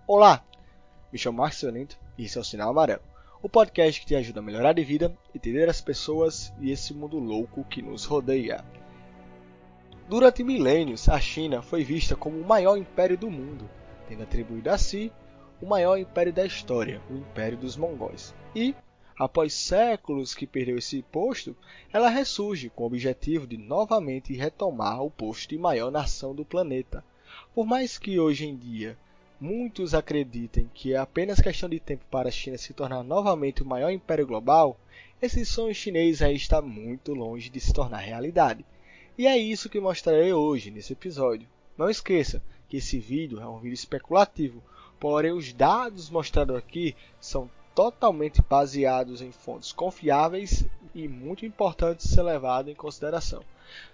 Olá, me chamo Marcos Solento e esse é o Sinal Amarelo, o podcast que te ajuda a melhorar de vida, entender as pessoas e esse mundo louco que nos rodeia. Durante milênios, a China foi vista como o maior império do mundo, tendo atribuído a si o maior império da história, o Império dos Mongóis. E, após séculos que perdeu esse posto, ela ressurge com o objetivo de novamente retomar o posto de maior nação do planeta. Por mais que hoje em dia muitos acreditem que é apenas questão de tempo para a China se tornar novamente o maior império global, esse sonho chinês aí está muito longe de se tornar realidade. E é isso que mostrarei hoje nesse episódio. Não esqueça que esse vídeo é um vídeo especulativo, porém os dados mostrados aqui são totalmente baseados em fontes confiáveis e muito importante ser levado em consideração.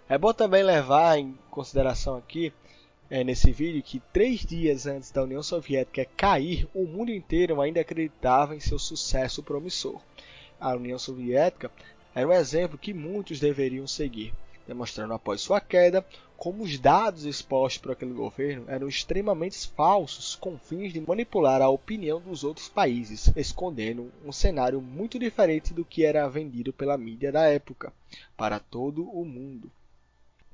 É bom também levar em consideração aqui nesse vídeo que 3 dias antes da União Soviética cair, o mundo inteiro ainda acreditava em seu sucesso promissor. A União Soviética era um exemplo que muitos deveriam seguir, demonstrando após sua queda como os dados expostos por aquele governo eram extremamente falsos com fins de manipular a opinião dos outros países, escondendo um cenário muito diferente do que era vendido pela mídia da época para todo o mundo.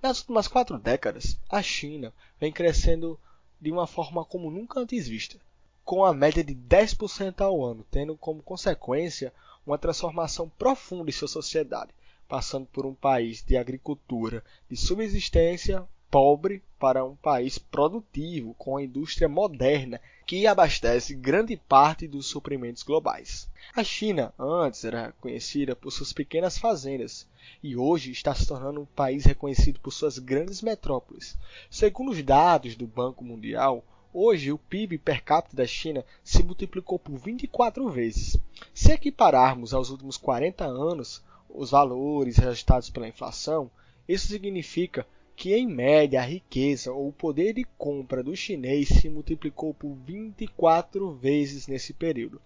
Nas últimas 4 décadas, a China vem crescendo de uma forma como nunca antes vista, com a média de 10% ao ano, tendo como consequência uma transformação profunda em sua sociedade, passando por um país de agricultura de subsistência pobre para um país produtivo, com a indústria moderna que abastece grande parte dos suprimentos globais. A China antes era conhecida por suas pequenas fazendas e hoje está se tornando um país reconhecido por suas grandes metrópoles. Segundo os dados do Banco Mundial, hoje o PIB per capita da China se multiplicou por 24 vezes. Se equipararmos aos últimos 40 anos, os valores reajustados pela inflação, isso significa que, em média, a riqueza ou o poder de compra do chinês se multiplicou por 24 vezes nesse período.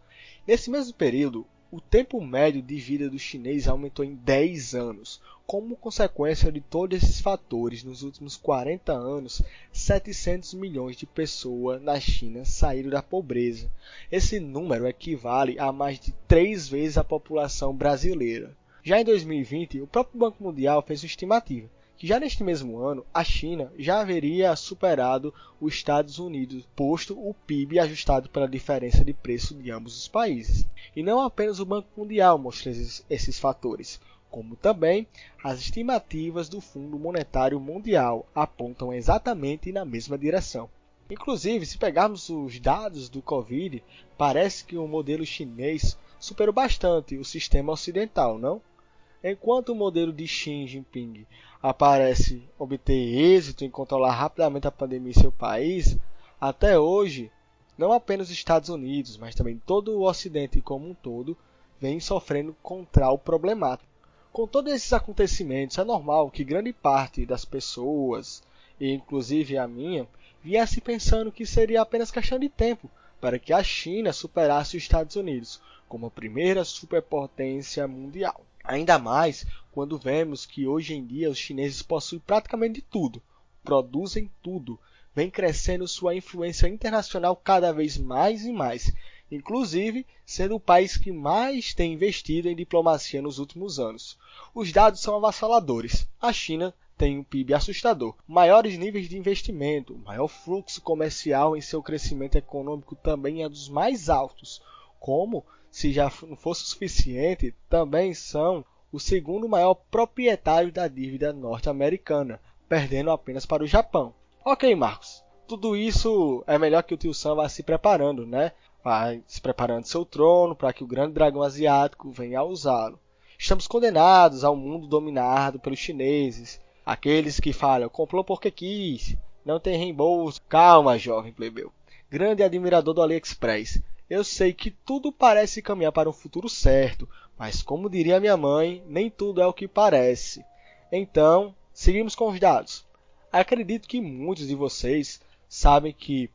Nesse mesmo período, o tempo médio de vida do chinês aumentou em 10 anos. Como consequência de todos esses fatores, nos últimos 40 anos, 700 milhões de pessoas na China saíram da pobreza. Esse número equivale a mais de 3 vezes a população brasileira. Já em 2020, o próprio Banco Mundial fez uma estimativa que já neste mesmo ano a China já haveria superado os Estados Unidos, posto o PIB ajustado pela diferença de preço de ambos os países. E não apenas o Banco Mundial mostra esses fatores, como também as estimativas do Fundo Monetário Mundial apontam exatamente na mesma direção. Inclusive, se pegarmos os dados do Covid, parece que o modelo chinês superou bastante o sistema ocidental, não? Enquanto o modelo de Xi Jinping aparece obter êxito em controlar rapidamente a pandemia em seu país, até hoje, não apenas os Estados Unidos, mas também todo o Ocidente como um todo, vem sofrendo controle problemático. Com todos esses acontecimentos, é normal que grande parte das pessoas, e inclusive a minha, viesse pensando que seria apenas questão de tempo para que a China superasse os Estados Unidos como a primeira superpotência mundial. Ainda mais quando vemos que hoje em dia os chineses possuem praticamente de tudo, produzem tudo, vem crescendo sua influência internacional cada vez mais e mais, inclusive sendo o país que mais tem investido em diplomacia nos últimos anos. Os dados são avassaladores. A China tem um PIB assustador, maiores níveis de investimento, maior fluxo comercial em seu crescimento econômico também é dos mais altos, como se já não fosse o suficiente, também são o segundo maior proprietário da dívida norte-americana, perdendo apenas para o Japão. Ok, Marcos, tudo isso é melhor que o tio Sam vá se preparando, né? Vai se preparando seu trono para que o grande dragão asiático venha a usá-lo. Estamos condenados ao mundo dominado pelos chineses, aqueles que falam, comprou porque quis, não tem reembolso. Calma, jovem plebeu, grande admirador do AliExpress. Eu sei que tudo parece caminhar para um futuro certo, mas como diria minha mãe, nem tudo é o que parece. Então, seguimos com os dados. Acredito que muitos de vocês sabem que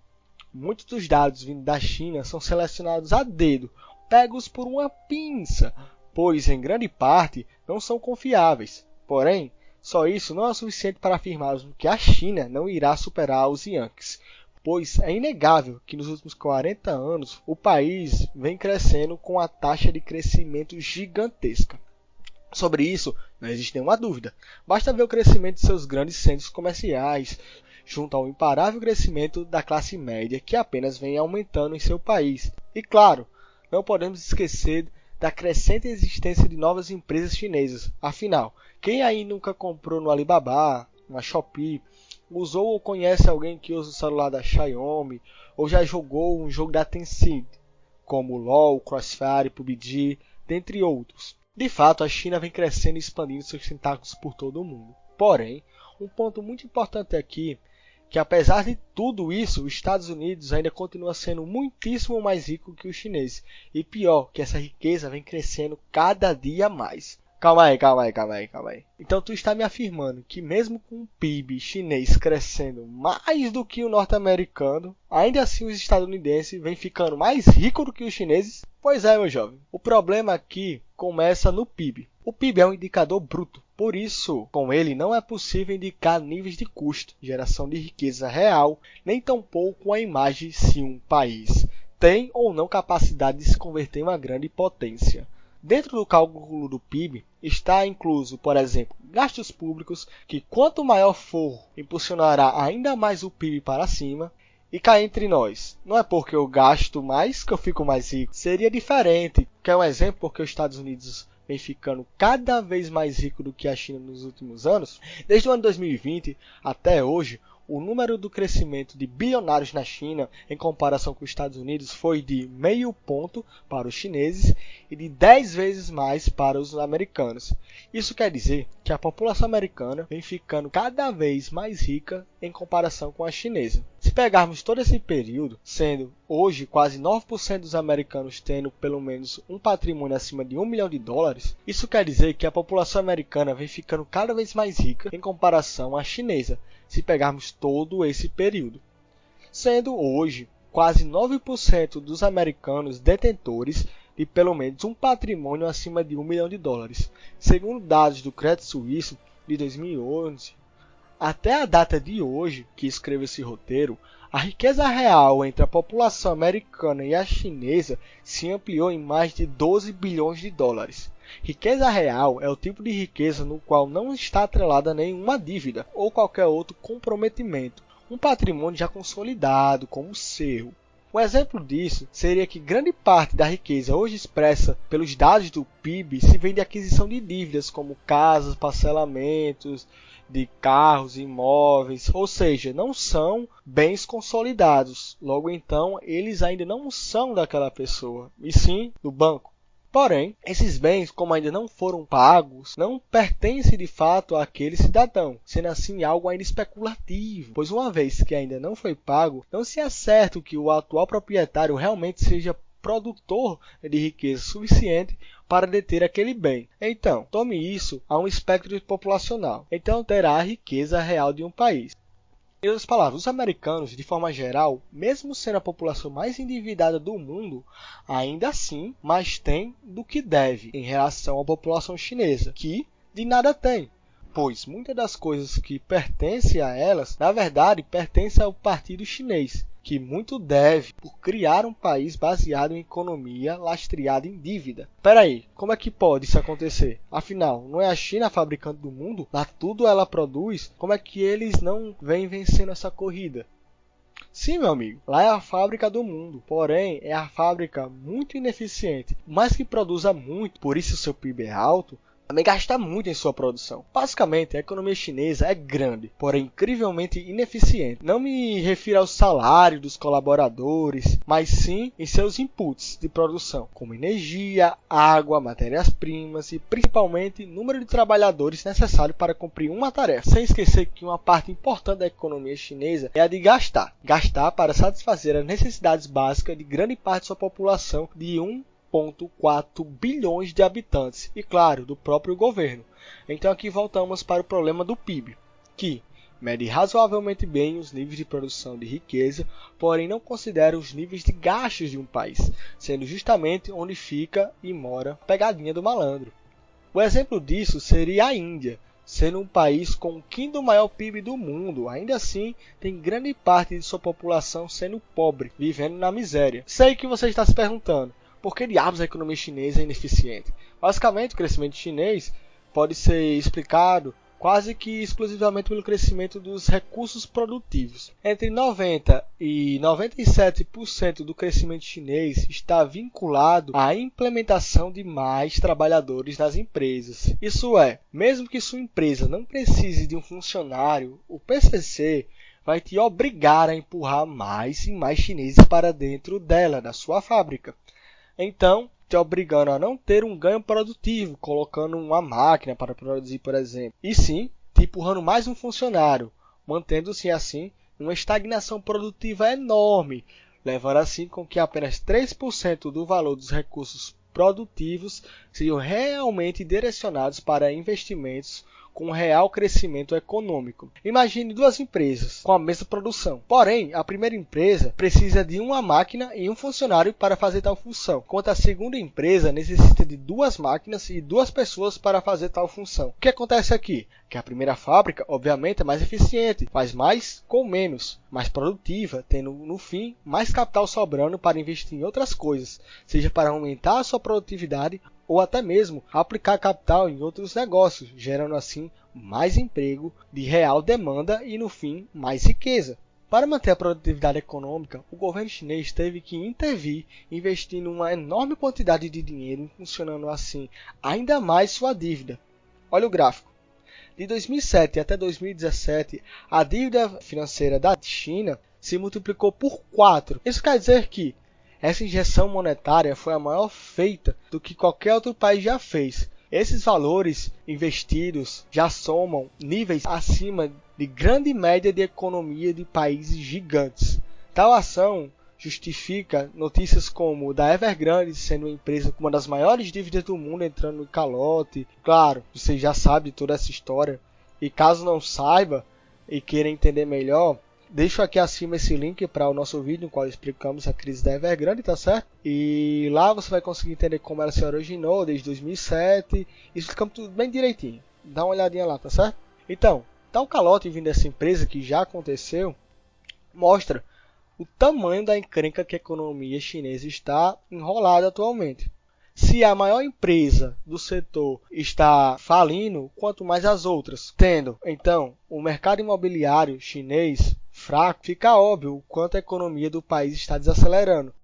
muitos dos dados vindo da China são selecionados a dedo, pegos por uma pinça, pois em grande parte não são confiáveis. Porém, só isso não é suficiente para afirmarmos que a China não irá superar os Yankees, pois é inegável que nos últimos 40 anos o país vem crescendo com a taxa de crescimento gigantesca. Sobre isso, não existe nenhuma dúvida. Basta ver o crescimento de seus grandes centros comerciais, junto ao imparável crescimento da classe média que apenas vem aumentando em seu país. E claro, não podemos esquecer da crescente existência de novas empresas chinesas. Afinal, quem aí nunca comprou no Alibaba, na Shopee, usou ou conhece alguém que usa o celular da Xiaomi, ou já jogou um jogo da Tencent, como LoL, Crossfire, PUBG, dentre outros? De fato, a China vem crescendo e expandindo seus tentáculos por todo o mundo. Porém, um ponto muito importante aqui é que apesar de tudo isso, os Estados Unidos ainda continua sendo muitíssimo mais rico que os chineses. E pior, que essa riqueza vem crescendo cada dia mais. Calma aí. Então tu está me afirmando que mesmo com o PIB chinês crescendo mais do que o norte-americano, ainda assim os estadunidenses vêm ficando mais ricos do que os chineses? Pois é, meu jovem. O problema aqui começa no PIB. O PIB é um indicador bruto. Por isso, com ele não é possível indicar níveis de custo, geração de riqueza real, nem tampouco a imagem se um país tem ou não capacidade de se converter em uma grande potência. Dentro do cálculo do PIB está incluso, por exemplo, gastos públicos, que quanto maior for, impulsionará ainda mais o PIB para cima. E cá entre nós, não é porque eu gasto mais que eu fico mais rico. Seria diferente. Quer um exemplo porque os Estados Unidos vem ficando cada vez mais rico do que a China nos últimos anos? Desde o ano 2020 até hoje, o número do crescimento de bilionários na China em comparação com os Estados Unidos foi de 0,5 ponto para os chineses e de 10 vezes mais para os americanos. Isso quer dizer que a população americana vem ficando cada vez mais rica em comparação com a chinesa. Se pegarmos todo esse período, sendo hoje quase 9% dos americanos tendo pelo menos um patrimônio acima de $1 milhão, isso quer dizer que a população americana vem ficando cada vez mais rica em comparação à chinesa, se pegarmos todo esse período. Sendo hoje quase 9% dos americanos detentores de pelo menos um patrimônio acima de $1 milhão. Segundo dados do Credit Suisse de 2011, até a data de hoje que escrevo esse roteiro, a riqueza real entre a população americana e a chinesa se ampliou em mais de $12 bilhões. Riqueza real é o tipo de riqueza no qual não está atrelada a nenhuma dívida ou qualquer outro comprometimento, um patrimônio já consolidado como o seu. Um exemplo disso seria que grande parte da riqueza hoje expressa pelos dados do PIB se vem de aquisição de dívidas como casas, parcelamentos de carros, imóveis, ou seja, não são bens consolidados. Logo então, eles ainda não são daquela pessoa, e sim do banco. Porém, esses bens, como ainda não foram pagos, não pertencem de fato àquele cidadão, sendo assim algo ainda especulativo, pois uma vez que ainda não foi pago, não se é certo que o atual proprietário realmente seja produtor de riqueza suficiente para deter aquele bem. Então, tome isso a um espectro populacional. Então terá a riqueza real de um país. Em outras palavras, os americanos, de forma geral, mesmo sendo a população mais endividada do mundo, ainda assim mais tem do que deve em relação à população chinesa, que de nada tem, pois muitas das coisas que pertencem a elas, na verdade, pertencem ao Partido Chinês, que muito deve por criar um país baseado em economia lastreada em dívida. Espera aí, como é que pode isso acontecer? Afinal, não é a China a fabricante do mundo? Lá tudo ela produz? Como é que eles não vêm vencendo essa corrida? Sim, meu amigo, lá é a fábrica do mundo, porém é a fábrica muito ineficiente. Por mais que produza muito, por isso o seu PIB é alto, também gasta muito em sua produção. Basicamente, a economia chinesa é grande, porém incrivelmente ineficiente. Não me refiro ao salário dos colaboradores, mas sim em seus inputs de produção, como energia, água, matérias-primas e principalmente número de trabalhadores necessário para cumprir uma tarefa. Sem esquecer que uma parte importante da economia chinesa é a de gastar. Gastar para satisfazer as necessidades básicas de grande parte de sua população de 1,4 bilhões de habitantes e, claro, do próprio governo. Então aqui voltamos para o problema do PIB, que mede razoavelmente bem os níveis de produção de riqueza, porém não considera os níveis de gastos de um país, sendo justamente onde fica e mora a pegadinha do malandro. O exemplo disso seria a Índia, sendo um país com o quinto maior PIB do mundo. Ainda assim, tem grande parte de sua população sendo pobre, vivendo na miséria. Sei que você está se perguntando, por que diabos a economia chinesa é ineficiente? Basicamente, o crescimento chinês pode ser explicado quase que exclusivamente pelo crescimento dos recursos produtivos. Entre 90% e 97% do crescimento chinês está vinculado à implementação de mais trabalhadores nas empresas. Isso é, mesmo que sua empresa não precise de um funcionário, o PCC vai te obrigar a empurrar mais e mais chineses para dentro dela, da sua fábrica. Então, te obrigando a não ter um ganho produtivo, colocando uma máquina para produzir, por exemplo, e sim te empurrando mais um funcionário, mantendo-se assim uma estagnação produtiva enorme, levando assim com que apenas 3% do valor dos recursos produtivos sejam realmente direcionados para investimentos com real crescimento econômico. Imagine duas empresas com a mesma produção. Porém, a primeira empresa precisa de uma máquina e um funcionário para fazer tal função, enquanto a segunda empresa necessita de duas máquinas e duas pessoas para fazer tal função. O que acontece aqui? Que a primeira fábrica, obviamente, é mais eficiente, faz mais com menos, mais produtiva, tendo no fim mais capital sobrando para investir em outras coisas, seja para aumentar a sua produtividade ou até mesmo aplicar capital em outros negócios, gerando assim mais emprego de real demanda e, no fim, mais riqueza. Para manter a produtividade econômica, o governo chinês teve que intervir, investindo uma enorme quantidade de dinheiro, impulsionando assim ainda mais sua dívida. Olha o gráfico. De 2007 até 2017, a dívida financeira da China se multiplicou por 4. Isso quer dizer que essa injeção monetária foi a maior feita do que qualquer outro país já fez. Esses valores investidos já somam níveis acima de grande média de economia de países gigantes. Tal ação justifica notícias como o da Evergrande sendo uma empresa com uma das maiores dívidas do mundo entrando no calote. Claro, você já sabe toda essa história. E caso não saiba e queira entender melhor, deixo aqui acima esse link para o nosso vídeo no qual explicamos a crise da Evergrande, tá certo? E lá você vai conseguir entender como ela se originou desde 2007, e explicamos tudo bem direitinho. Dá uma olhadinha lá, tá certo? Então, tal calote vindo dessa empresa que já aconteceu, mostra o tamanho da encrenca que a economia chinesa está enrolada atualmente. Se a maior empresa do setor está falindo, quanto mais as outras. Tendo, então, o mercado imobiliário chinês fraco, fica óbvio o quanto a economia do país está desacelerando.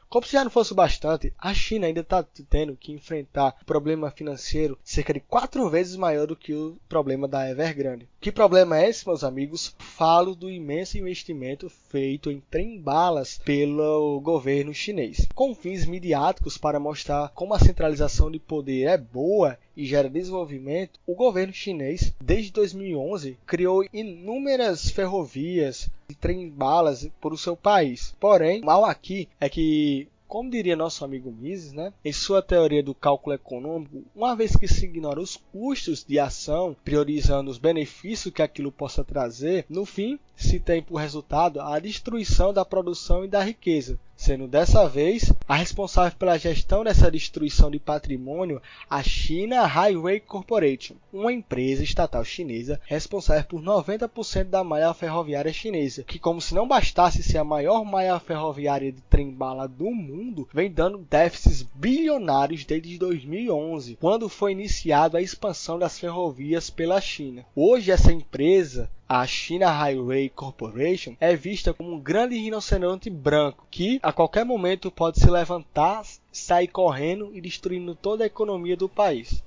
Como se já não fosse bastante, a China ainda está tendo que enfrentar um problema financeiro cerca de 4 vezes maior do que o problema da Evergrande. Que problema é esse, meus amigos? Falo do imenso investimento feito em trem-balas pelo governo chinês, com fins midiáticos para mostrar como a centralização de poder é boa e gera desenvolvimento. O governo chinês, desde 2011, criou inúmeras ferrovias e trem-balas por o seu país. Porém, o mal aqui é que, como diria nosso amigo Mises, em sua teoria do cálculo econômico, uma vez que se ignora os custos de ação, priorizando os benefícios que aquilo possa trazer, no fim se tem por resultado a destruição da produção e da riqueza, sendo dessa vez a responsável pela gestão dessa destruição de patrimônio a China Highway Corporation, uma empresa estatal chinesa responsável por 90% da malha ferroviária chinesa, que, como se não bastasse ser a maior malha ferroviária de trem-bala do mundo, vem dando déficits bilionários desde 2011, quando foi iniciada a expansão das ferrovias pela China. Hoje essa empresa, a China Highway Corporation, é vista como um grande rinoceronte branco que a qualquer momento pode se levantar, sair correndo e destruindo toda a economia do país.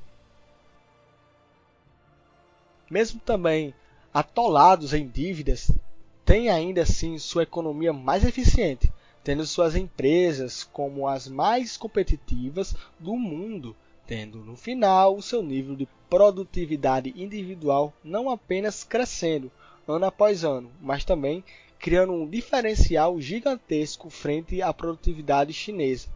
Mesmo também atolados em dívidas, tem ainda assim sua economia mais eficiente, tendo suas empresas como as mais competitivas do mundo, tendo no final o seu nível de produtividade individual não apenas crescendo ano após ano, mas também criando um diferencial gigantesco frente à produtividade chinesa.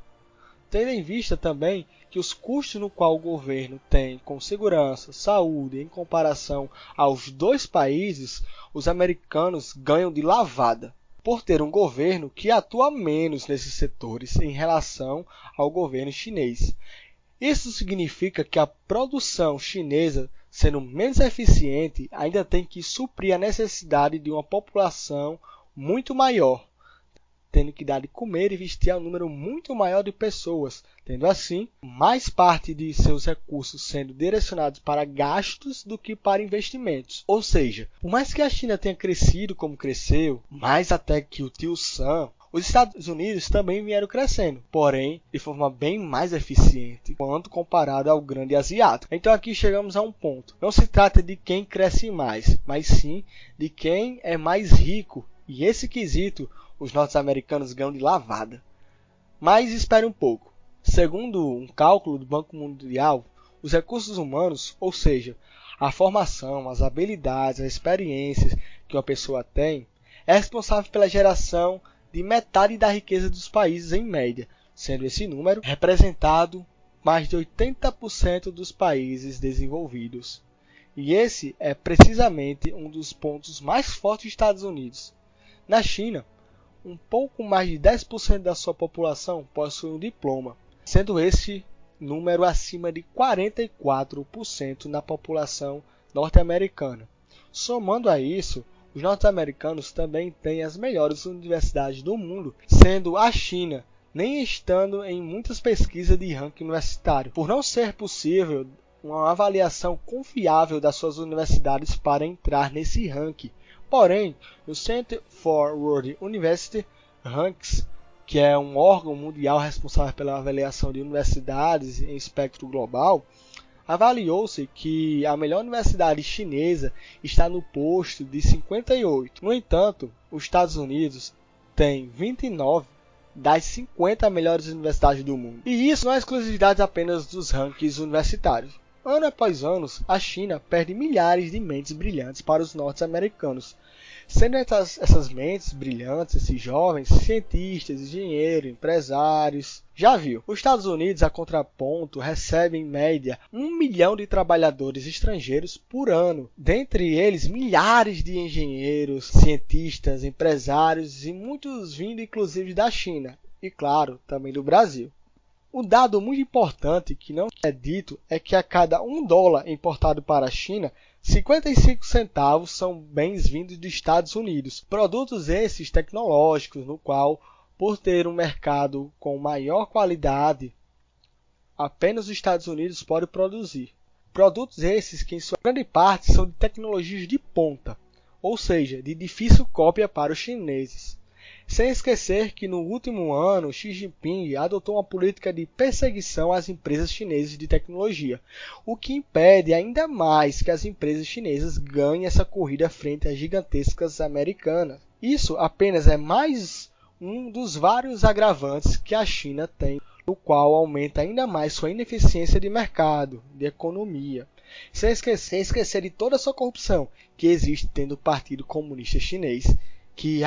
Tendo em vista também que os custos no qual o governo tem com segurança, saúde, em comparação aos dois países, os americanos ganham de lavada, por ter um governo que atua menos nesses setores em relação ao governo chinês. Isso significa que a produção chinesa sendo menos eficiente, ainda tem que suprir a necessidade de uma população muito maior, tendo que dar de comer e vestir a um número muito maior de pessoas, tendo assim mais parte de seus recursos sendo direcionados para gastos do que para investimentos. Ou seja, por mais que a China tenha crescido como cresceu, mais até que o tio Sam, os Estados Unidos também vieram crescendo, porém de forma bem mais eficiente quando comparado ao grande asiático. Então aqui chegamos a um ponto. Não se trata de quem cresce mais, mas sim de quem é mais rico. E esse quesito os norte-americanos ganham de lavada. Mas espere um pouco. Segundo um cálculo do Banco Mundial, os recursos humanos, ou seja, a formação, as habilidades, as experiências que uma pessoa tem, é responsável pela geração de metade da riqueza dos países em média, sendo esse número representado mais de 80% dos países desenvolvidos. E esse é precisamente um dos pontos mais fortes dos Estados Unidos. Na China, um pouco mais de 10% da sua população possui um diploma, sendo esse número acima de 44% na população norte-americana. Somando a isso, os norte-americanos também têm as melhores universidades do mundo, sendo a China nem estando em muitas pesquisas de ranking universitário, por não ser possível uma avaliação confiável das suas universidades para entrar nesse ranking. Porém, o Center for World University Rankings, que é um órgão mundial responsável pela avaliação de universidades em espectro global, avaliou-se que a melhor universidade chinesa está no posto de 58. No entanto, os Estados Unidos têm 29 das 50 melhores universidades do mundo. E isso não é exclusividade apenas dos rankings universitários. Ano após ano, a China perde milhares de mentes brilhantes para os norte-americanos. Sendo essas mentes brilhantes, esses jovens cientistas, engenheiros, empresários. Já viu, os Estados Unidos, a contraponto, recebem em média 1 milhão de trabalhadores estrangeiros por ano. Dentre eles, milhares de engenheiros, cientistas, empresários e muitos vindo inclusive da China. E claro, também do Brasil. Um dado muito importante que não é dito é que a cada $1 importado para a China, 55 centavos são bens vindos dos Estados Unidos. Produtos esses tecnológicos, no qual, por ter um mercado com maior qualidade, apenas os Estados Unidos podem produzir. Produtos esses que em sua grande parte são de tecnologias de ponta, ou seja, de difícil cópia para os chineses. Sem esquecer que no último ano, Xi Jinping adotou uma política de perseguição às empresas chinesas de tecnologia, o que impede ainda mais que as empresas chinesas ganhem essa corrida frente às gigantescas americanas. Isso apenas é mais um dos vários agravantes que a China tem, o qual aumenta ainda mais sua ineficiência de mercado, de economia. Sem esquecer de toda a sua corrupção que existe dentro do Partido Comunista Chinês, que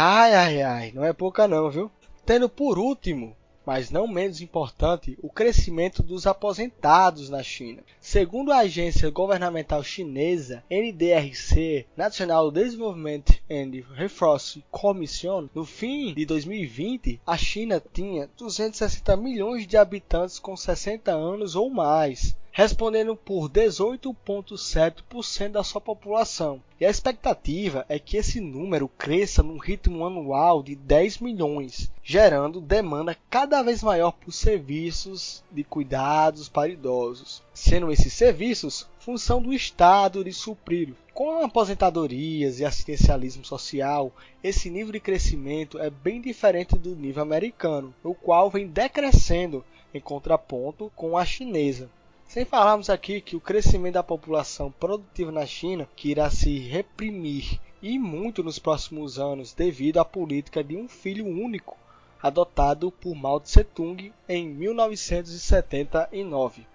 não é pouca não, viu? Tendo por último, mas não menos importante, o crescimento dos aposentados na China. Segundo a agência governamental chinesa NDRC, National Development and Resource Commission, no fim de 2020, a China tinha 260 milhões de habitantes com 60 anos ou mais, respondendo por 18,7% da sua população. E a expectativa é que esse número cresça num ritmo anual de 10 milhões, gerando demanda cada vez maior por serviços de cuidados para idosos, sendo esses serviços função do Estado de suprir. Com aposentadorias e assistencialismo social, esse nível de crescimento é bem diferente do nível americano, o qual vem decrescendo em contraponto com a chinesa. Sem falarmos aqui que o crescimento da população produtiva na China, que irá se reprimir e muito nos próximos anos devido à política de um filho único, adotado por Mao Tse-tung em 1979.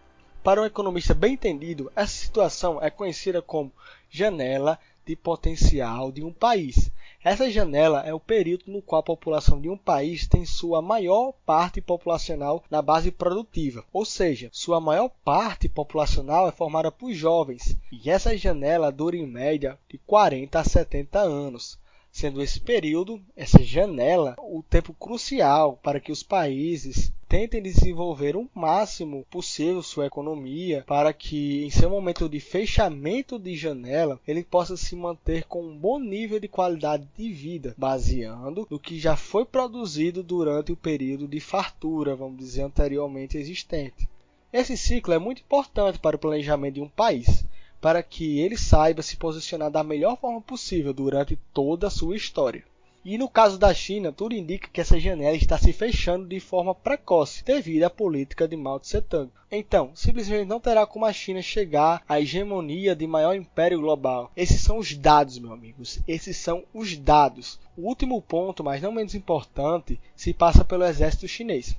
Para um economista bem entendido, essa situação é conhecida como janela de potencial de um país. Essa janela é o período no qual a população de um país tem sua maior parte populacional na base produtiva, ou seja, sua maior parte populacional é formada por jovens, e essa janela dura em média de 40 a 70 anos, sendo esse período, essa janela, o tempo crucial para que os países tentem desenvolver o máximo possível sua economia para que, em seu momento de fechamento de janela, ele possa se manter com um bom nível de qualidade de vida, baseando no que já foi produzido durante o período de fartura, vamos dizer, anteriormente existente. Esse ciclo é muito importante para o planejamento de um país, para que ele saiba se posicionar da melhor forma possível durante toda a sua história. E no caso da China, tudo indica que essa janela está se fechando de forma precoce, devido à política de Mao Tse-tung. Então, simplesmente não terá como a China chegar à hegemonia de maior império global. Esses são os dados, meus amigos. Esses são os dados. O último ponto, mas não menos importante, se passa pelo exército chinês.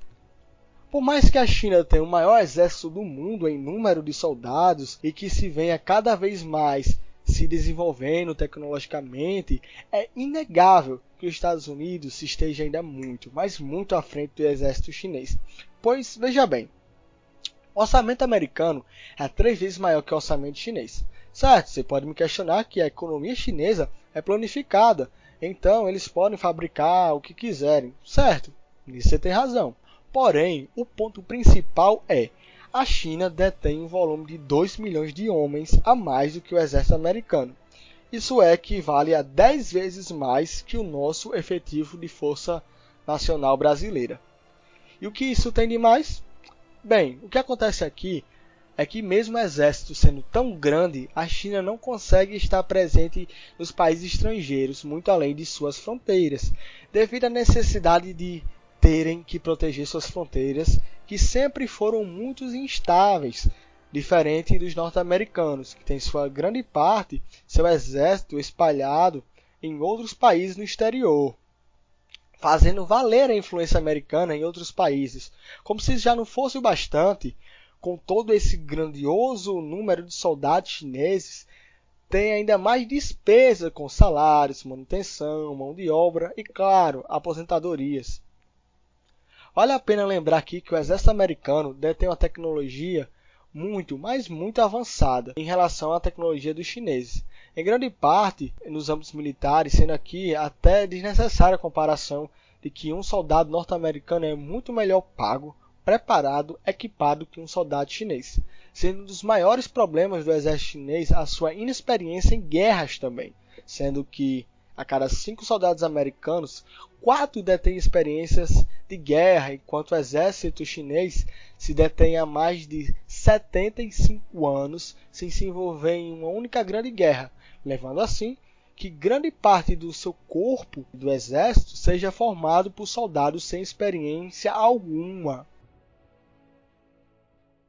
Por mais que a China tenha o maior exército do mundo em número de soldados e que se venha cada vez mais se desenvolvendo tecnologicamente, é inegável que os Estados Unidos esteja ainda muito, mas muito à frente do exército chinês. Pois, veja bem, o orçamento americano é 3 vezes maior que o orçamento chinês. Certo, você pode me questionar que a economia chinesa é planificada, então eles podem fabricar o que quiserem. Certo, nisso você tem razão. Porém, o ponto principal é: a China detém um volume de 2 milhões de homens a mais do que o exército americano. Isso equivale a 10 vezes mais que o nosso efetivo de força nacional brasileira. E o que isso tem de mais? Bem, o que acontece aqui é que mesmo o exército sendo tão grande, a China não consegue estar presente nos países estrangeiros, muito além de suas fronteiras, devido à necessidade de terem que proteger suas fronteiras, que sempre foram muito instáveis, diferente dos norte-americanos, que tem sua grande parte, seu exército espalhado em outros países no exterior, fazendo valer a influência americana em outros países. Como se já não fosse o bastante, com todo esse grandioso número de soldados chineses, tem ainda mais despesa com salários, manutenção, mão de obra e, claro, aposentadorias. Vale a pena lembrar aqui que o exército americano detém uma tecnologia muito, mas muito avançada em relação à tecnologia dos chineses. Em grande parte, nos âmbitos militares, sendo aqui até desnecessária a comparação de que um soldado norte-americano é muito melhor pago, preparado, equipado que um soldado chinês, sendo um dos maiores problemas do exército chinês a sua inexperiência em guerras também, sendo que a cada 5 soldados americanos, 4 detêm experiências de guerra, enquanto o exército chinês se detém há mais de 75 anos sem se envolver em uma única grande guerra, levando assim que grande parte do seu corpo do exército seja formado por soldados sem experiência alguma.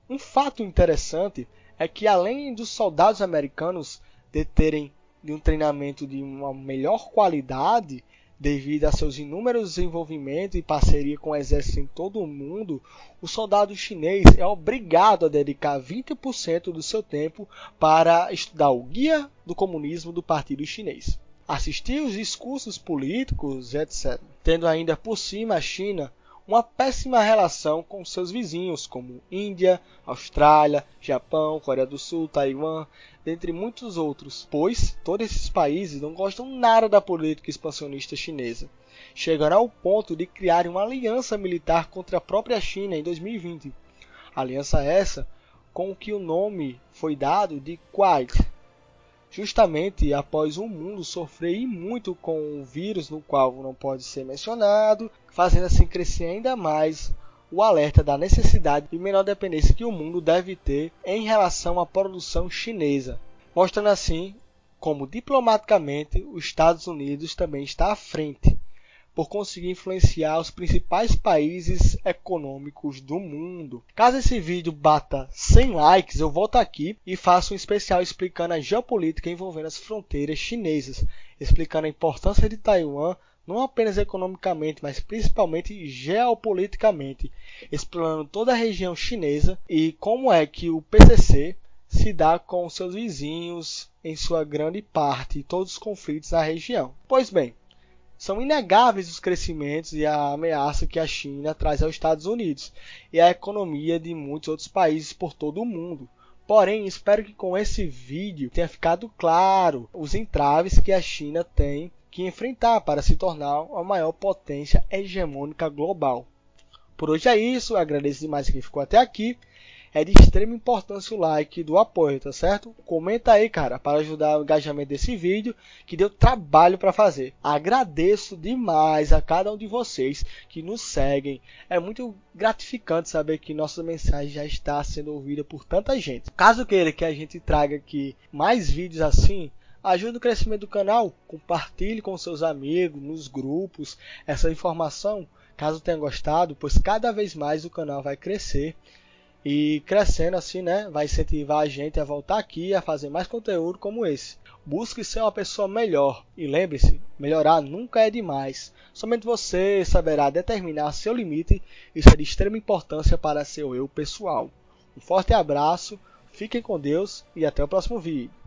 Um fato interessante é que, além dos soldados americanos deterem de um treinamento de uma melhor qualidade, devido a seus inúmeros desenvolvimentos e parceria com o exército em todo o mundo, o soldado chinês é obrigado a dedicar 20% do seu tempo para estudar o Guia do Comunismo do Partido Chinês, assistir os discursos políticos, etc. Tendo ainda por cima a China uma péssima relação com seus vizinhos, como Índia, Austrália, Japão, Coreia do Sul, Taiwan, dentre muitos outros, pois todos esses países não gostam nada da política expansionista chinesa, chegando ao ponto de criar uma aliança militar contra a própria China em 2020. Aliança essa com que o nome foi dado de Quad, justamente após o mundo sofrer muito com o vírus, no qual não pode ser mencionado, fazendo assim crescer ainda mais o alerta da necessidade de menor dependência que o mundo deve ter em relação à produção chinesa, mostrando assim como diplomaticamente os Estados Unidos também está à frente, por conseguir influenciar os principais países econômicos do mundo. Caso esse vídeo bata 100 likes, eu volto aqui e faço um especial explicando a geopolítica envolvendo as fronteiras chinesas, explicando a importância de Taiwan, não apenas economicamente, mas principalmente geopoliticamente, explorando toda a região chinesa e como é que o PCC se dá com seus vizinhos em sua grande parte, todos os conflitos na região. Pois bem, são inegáveis os crescimentos e a ameaça que a China traz aos Estados Unidos e à economia de muitos outros países por todo o mundo. Porém, espero que com esse vídeo tenha ficado claro os entraves que a China tem que enfrentar para se tornar a maior potência hegemônica global. Por hoje é isso, eu agradeço demais quem ficou até aqui. É de extrema importância o like do apoio, tá certo? Comenta aí, cara, para ajudar o engajamento desse vídeo, que deu trabalho para fazer. Agradeço demais a cada um de vocês que nos seguem. É muito gratificante saber que nossa mensagem já está sendo ouvida por tanta gente. Caso queira que a gente traga aqui mais vídeos assim, ajude no crescimento do canal, compartilhe com seus amigos, nos grupos, essa informação, caso tenha gostado, pois cada vez mais o canal vai crescer. E crescendo assim, né, vai incentivar a gente a voltar aqui a fazer mais conteúdo como esse. Busque ser uma pessoa melhor e lembre-se, melhorar nunca é demais. Somente você saberá determinar seu limite. Isso é de extrema importância para seu eu pessoal. Um forte abraço, fiquem com Deus e até o próximo vídeo.